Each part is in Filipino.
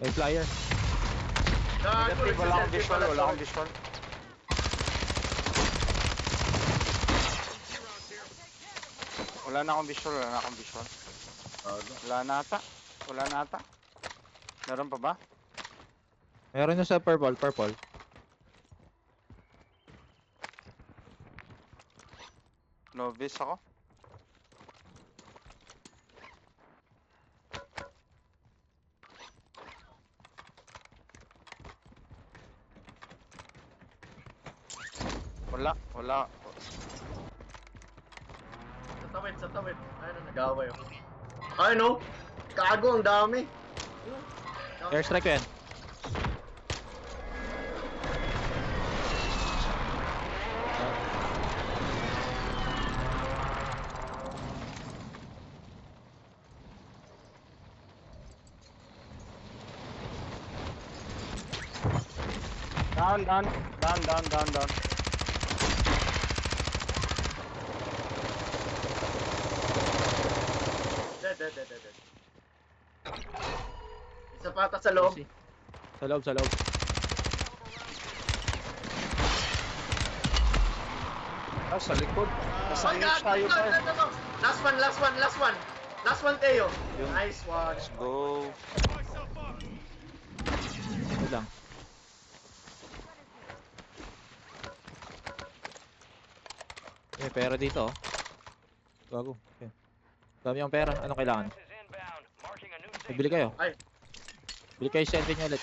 May flyer. Negative, wala akong visual, wala akong visual. Wala na akong visual, wala na akong visual. Wala na ata. Wala na ata. Meron pa ba? Meron na sa purple, purple. Novice ako. Wala, wala. Sa tawid. Ayun na, nag-away ako. Ay no! Kago, ang dami! Airstrike yan. Down. Dead. Isa pa ata sa loob. Sa loob, sa loob. Ah, sa likod. Nasa Oh, inch tayo pa. no. Last one. Last one, Teo. Nice one. Let's go. Ito lang. May pera dito oh. Gago. Okay. Dami yung pera. Anong kailangan? Bili kayo. Ay. Bili kayo, sendin nyo ulit.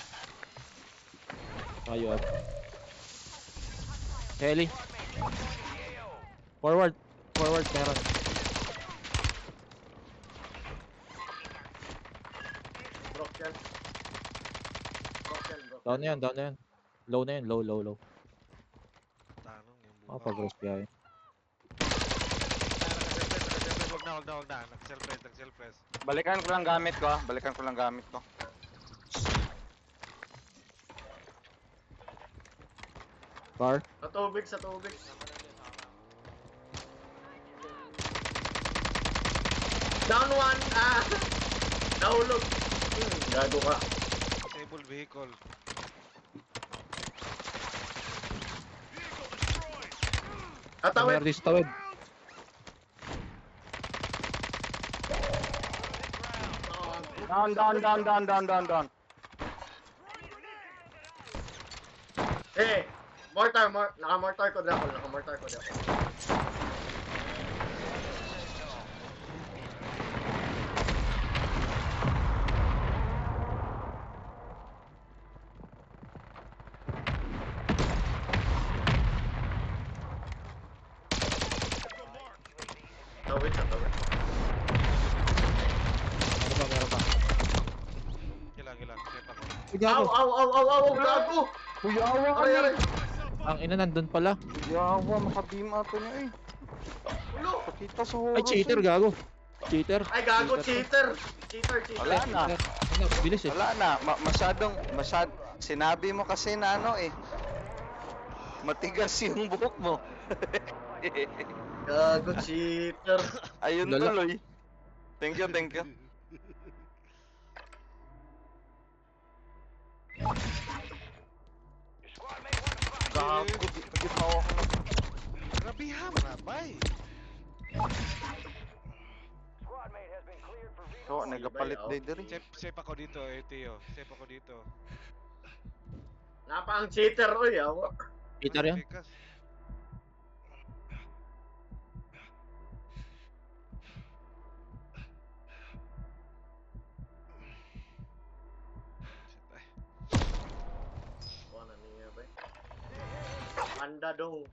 Ayun. Heli. Forward. Meron. Broken. Down na yan. Low na yan. Low. Tanong yung buka. Makapag-rose kaya yun. Huwag na. Nag-self-press. Balikan ko lang gamit ko. Bar. Sa tubig. Down one. Nahulog. Gago ka. Disable vehicle. Meron dito sa tawid. Down. Mortar. Naka-mortar ko ako. Tawid. Meron pa. Kailan. Set ako. Gago. Aw, gago! Kuyawa ka Aray. Ang ina nandun pala. Kuyawa, makabeam ato niya eh. Ulo! Pakita sa horus. Ay, cheater, gago. Cheater. Ay, gago, cheater! Wala na. Ano, bilis eh. Wala na. Masyadong sinabi mo kasi na ano eh. Matigas yung buhok mo. Gago, cheater! Ayun Lala. tuloy. Thank you. Gago, di pa ako. Grabihan na, bay. So, nagapalit day diri. Safe ako dito, Teo. Safe ako dito. Napa ang cheater, oy, awa. Cheater yan. Pikas. Ano niya ba? Panda dong.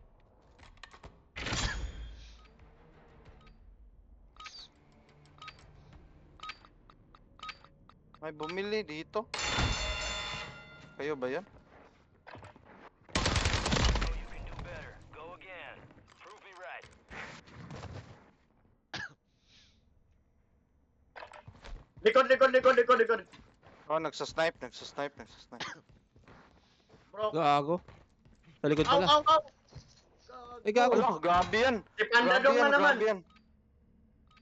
May bumili dito. Kayo ba yan? Likod. Oh, nagsasnipe. Bro. Gago. Sa likod pala. Aw. Eh, gago. Wala, grabe yan. Si Panda dong na naman. Grabe yan.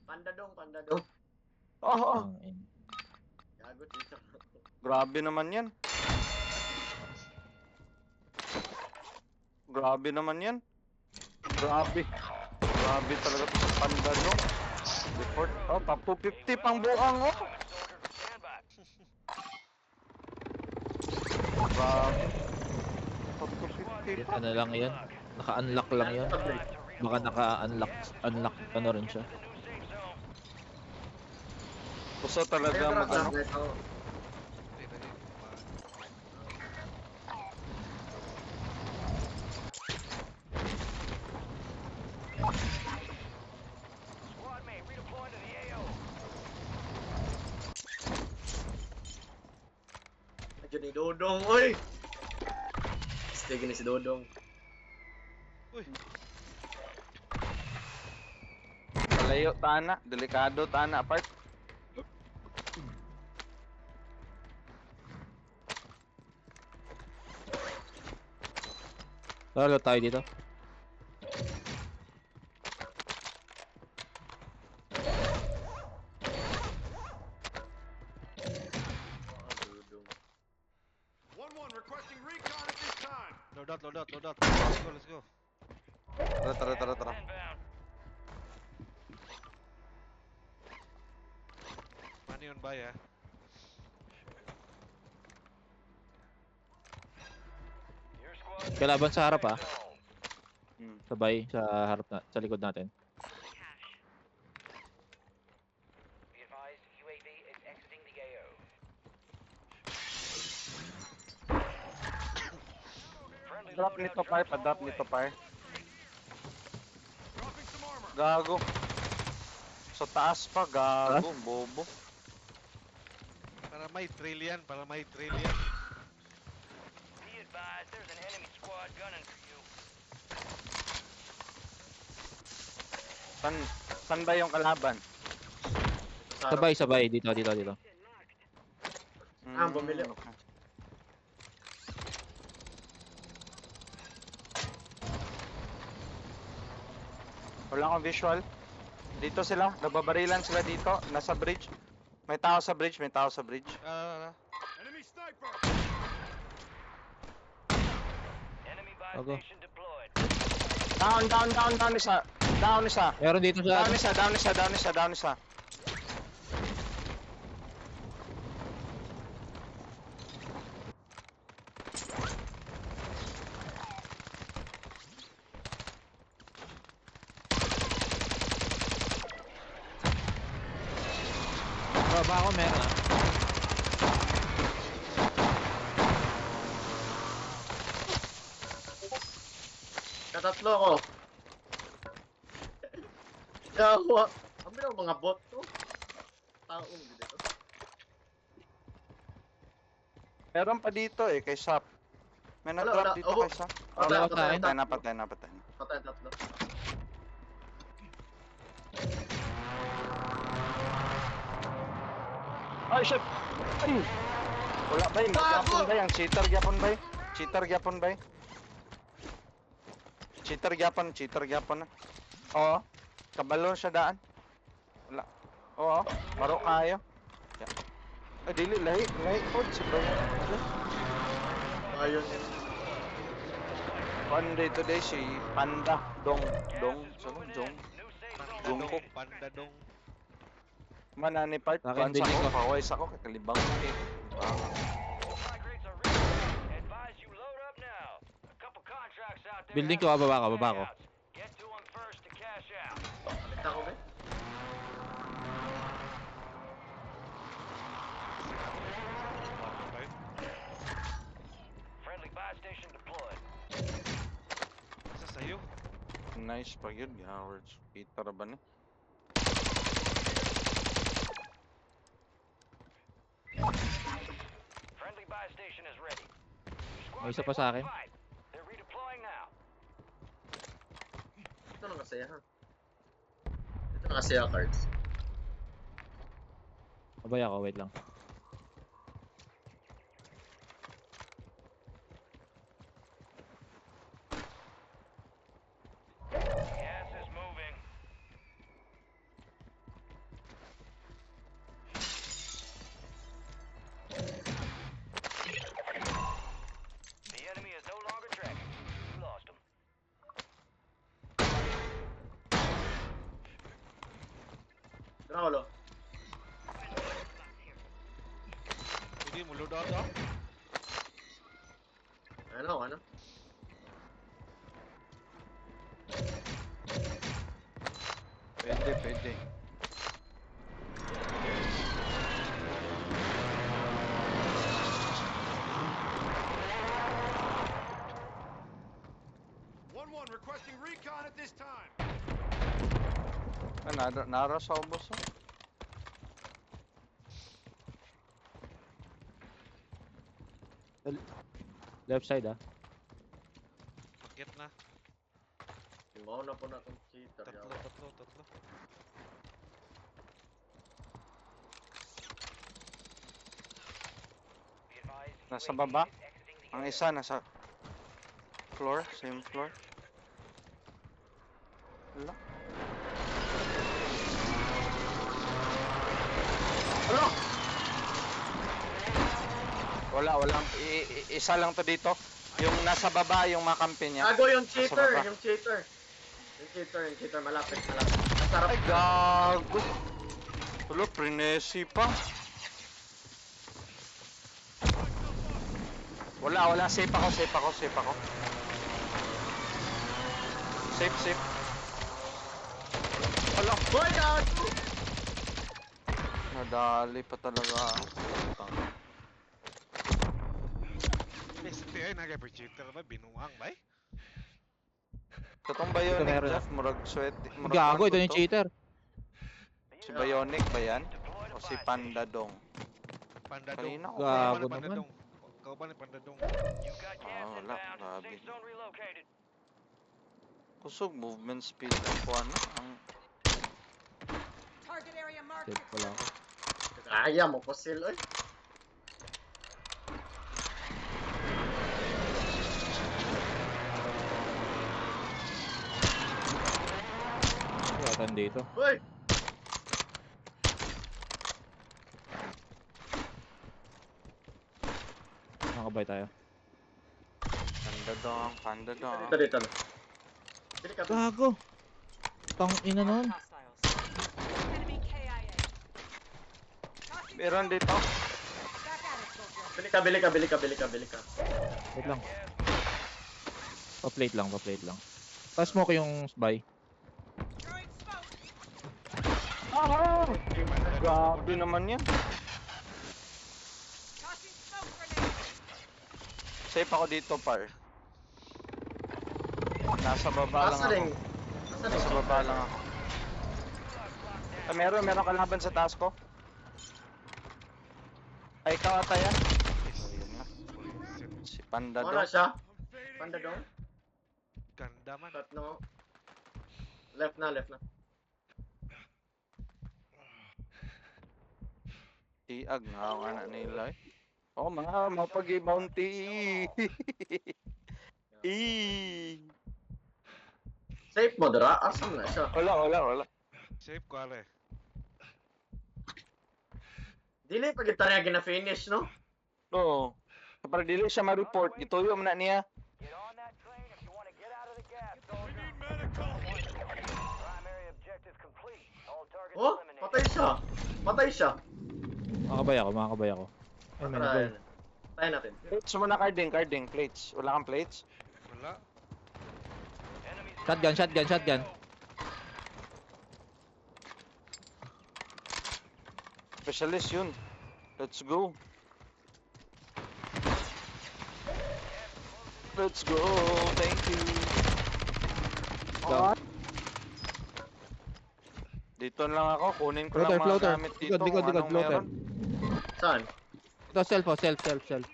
Panda dong. Oh. Ang ina. Gago, cheater. Grabe naman yan. Grabe naman yan. Grabe. Grabe talaga to sa panda, no? Report. Oh, top 250 pang buang, oh. Grabe. Top 250 pa. Ano lang yan? Naka-unlock lang yan. Baka naka-unlock ano rin siya. Gusto talaga Ayun, mag ano. guys, ako. Hindi na din. Nandiyan ni Dodong, oy! Stay ni si Dodong. Uy, Malayo, tana. Delikado, tana. Apart. Lalo tayo dito. Dodong. load out, load out, load out. Let's go, let's go. Tara. Money on buy, ah. Kalaban sa harap ah. Hmm. Sabay sa harap na, sa likod natin. Drop nito, par. Pa-drop nito, par. Gago. Sa taas pa, gago. Bobo. Para may trillion, para may trillion. San ba yung kalaban? Sa harap. Sabay. Dito. Bumili. Okay. Wala akong visual. Dito sila, nababarilan sila dito, nasa bridge. May tao sa bridge. Ah. Bago. Down isa. Down isa. Meron dito sa Down isa. baba ako meron ah. Katatlo ko. Gawa. Ang bilang mga bot to. Taong dito. Meron pa dito eh, kay Sap. May Wala. nag-drop dito Oh. kay Sap. Wala ko tayo. Patay na. Patay tatlo. Ay, shit! Ay! Wala ba yung Gago! ba yung cheater gyapon ba? Cheater gyapon na. Oo. Kabalo siya daan. Wala. Oo. Maro kayo. Ay, dili. Lahi pod. Ayun. One day today si Panda. Dong. Jungkook. Panda dong. Manani part. Sa akin, Once building ako. ko. Pawais ako. Kakalibang mo eh. Building ko, baba ko. Kita ko ba? Okay. Isa sa'yo. Nice pa yun. Howard. Peter ba ni? May isa pa sa akin. Ito na kasi ha. Ito na kasi cards. Sabay ako, wait lang. Raulo. Hindi mo loadout oh. Ano? Pwede. Requesting recon at this time. Nara sa ubos oh. Left side ah. Paket na. Mauna po na itong cheater. Tatlo. Nasa baba. Ang isa nasa floor, same floor. Wala. Ano? Walang isa lang to dito. Yung nasa baba, yung makampi niya. Gago yung Nasa cheater, baba. yung cheater, malapit. Ang sarap. Ay, gago. Wala, prinesi pa. Wala, safe ako. Safe. Wala. Boy, gago! Nadali pa talaga. Basta ay nagpa-cheater ba binuang ba? Totong Bionic, Ito meron. Jeff, murag sweat. Gago, ito yung cheater. Si Bionic ba yan? O si Panda Dong? Pandadong. Kanina ko. Gago naman. Kau ba ni Pandadong? Wala, grabe. Kusog movement speed ako ano? Ang Target area marked. Safe pala ako. Kaya mo po sila eh. Yatan dito. Boy! Nakabay tayo. Panda Dong. Dito na. Dili ka. Gago! Tang ina nun. Hostiles. Enemy KIA. Tossing Meron smoke. dito. Back at it, soldier. Bili ka. Wait lang. Pa-plate lang. Pa-smoke yung buy. Throwing smoke. Grabe naman yan. Tossing smoke grenade. Safe ako dito, par. Nasa baba lang ako. Nasa baba lang ako. Meron kalaban sa taas ko. Ay, ikaw ata yan. Ayun na. Si Panda Ano Dong. siya? Panda dong? Ganda man. Cut no. Left na. Iag nga ang anak nila eh. Oh, mga mapag-bounty. Safe mo, dira? Asam na siya? Wala. Safe ko are. Dili pa kita niya gina-finish, no? Oo. Para dili siya ma-report, ituyo man na niya. Oh, patay siya. Makakabay ako. Ay, may nag-buy. Tayo natin. Plates mo na carding, plates. Wala kang plates? Wala. Shotgun. Specialist yun. Let's go. Thank you. Down. Dito lang ako, kunin ko lang mga Floater. gamit dito Likod, kung anong floater. meron. Saan? Ito, self.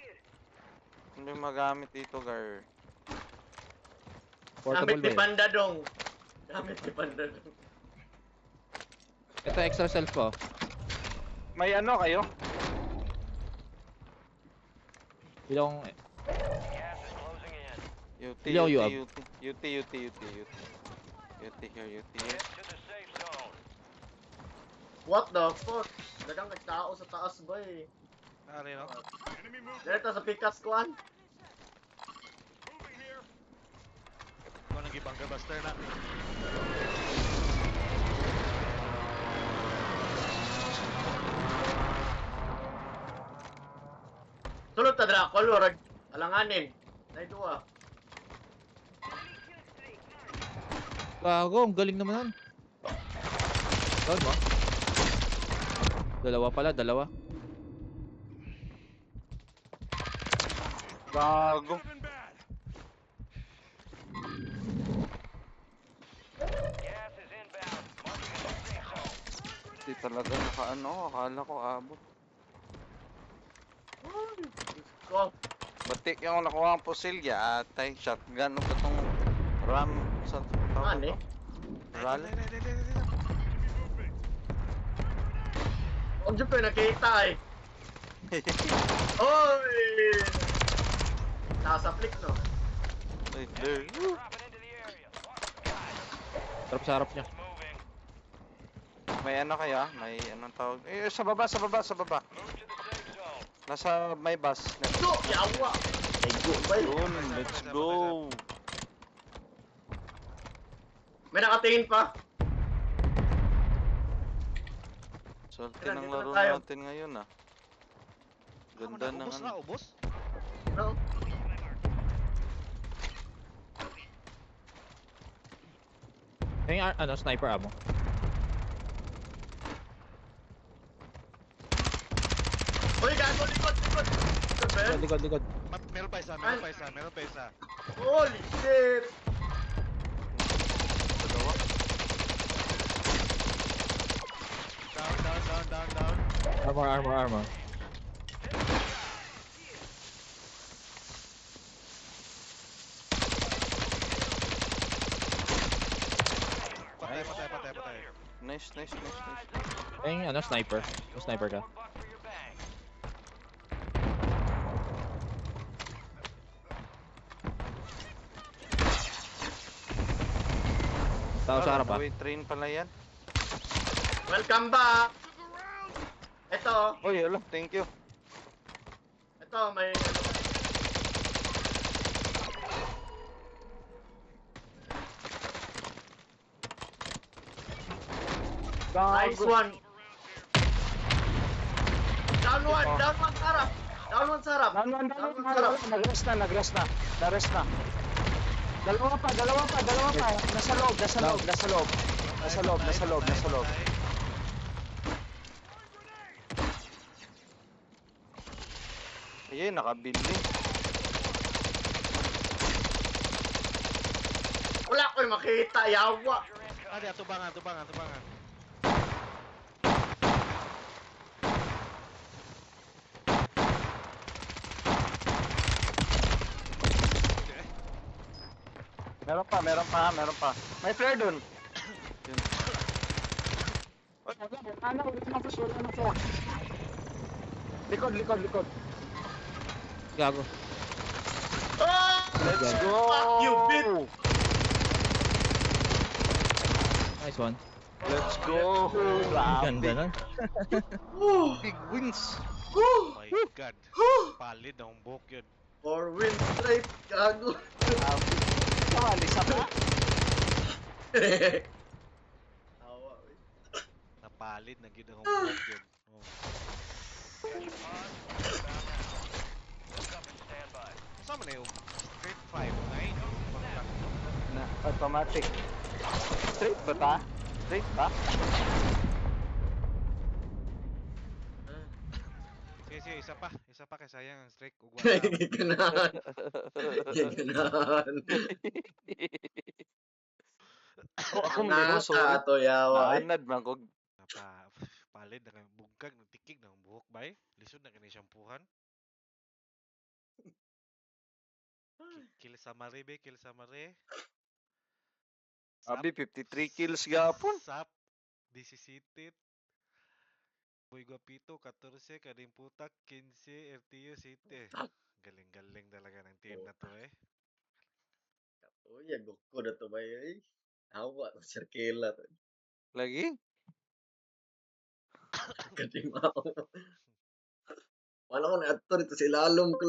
Hindi magamit dito, gar. Portable Gamit ba ni yun? Panda dong. Ito, extra self ko. May ano kayo? Bilong, UT Ilaw, here. What the fuck? Dagang nagtao sa taas ba eh. Ari no. Dito sa Picas Kwan. Ko nang gibang buster na. Kulot ta dra, kulor. Alanganin. Nay duwa. Gago, ang galing naman nun. Down mo? Dalawa pala, dalawa. Gago. Could have been bad. Di talaga nakaano, akala ko abot. Ko. Batik yung nakuha ang pusilya, atay, shotgun, o ba itong ram sa tawag Ano ito? Rally? Huwag dyan ko yung nakita eh. Oy! Nasa flick no? Ay, there. Sarap sa harap niya. May ano kaya? May anong tawag? Eh, sa baba, sa baba, sa baba. Nasa may bus. Go! Yawa! Ay, go ba yun? Yun, let's go. May nakatingin pa. Salty Tara, ng dito na laro tayo. natin ngayon ah. Ganda ng Ubus ano. na, ubus. No? Yung ano, sniper ammo. Uy, gago! Likod! Likod! Likod ba yan? Likod, likod. Meron pa isa, meron pa isa, meron pa isa. Holy shit! Dalawa. Down. Armor. Patay. Nice. Yung ano, sniper. Yung sniper ka. Tao sa harap ah. Wait, train pala yan. Welcome back! Ito, Uy, alam, thank you. ito, may... Nice one! Down one sarap! Down one sarap! Nag-rest na. Dalawa pa. Nasa loob. Ayun, nakabili. Wala ko yung makita, yawa! Tubangan. Meron pa. May flare dun. Yun. Wala na flare. Likod. Gago. Oh! Let's go! Fuck you, bitch! Nice one. Let's go! Ang ganda nun. Woo! Big wins! Woo! My God. Palid ang buhok yun. 4 wins straight, gago! Isa pa? Tawa, eh. Napalid na gid ang buhok yun. Oh. Kasama na yung straight 5, 9. Na, automatic. Straight ba ta? Straight ba? Sige, isa pa kay sayang ang strike. Ug Ganahan. Ganahan. Oh, ako meron, sorry. Nakato, yawa, eh. Naanad man ko. Palid na bugkag ng tikig ng buhok bay. Lisod na kani shampoohan. Kill sa mare. Abi, 53 kills gapon. Sap 17. Boy Guapito 14, Karing Putak 15, RTU 7. Galing talaga ng team na to eh. Uy, agok ko na to ba eh. Awa, sirkila to. Lagi? Katimaw. Wala ko na ato dito si lalong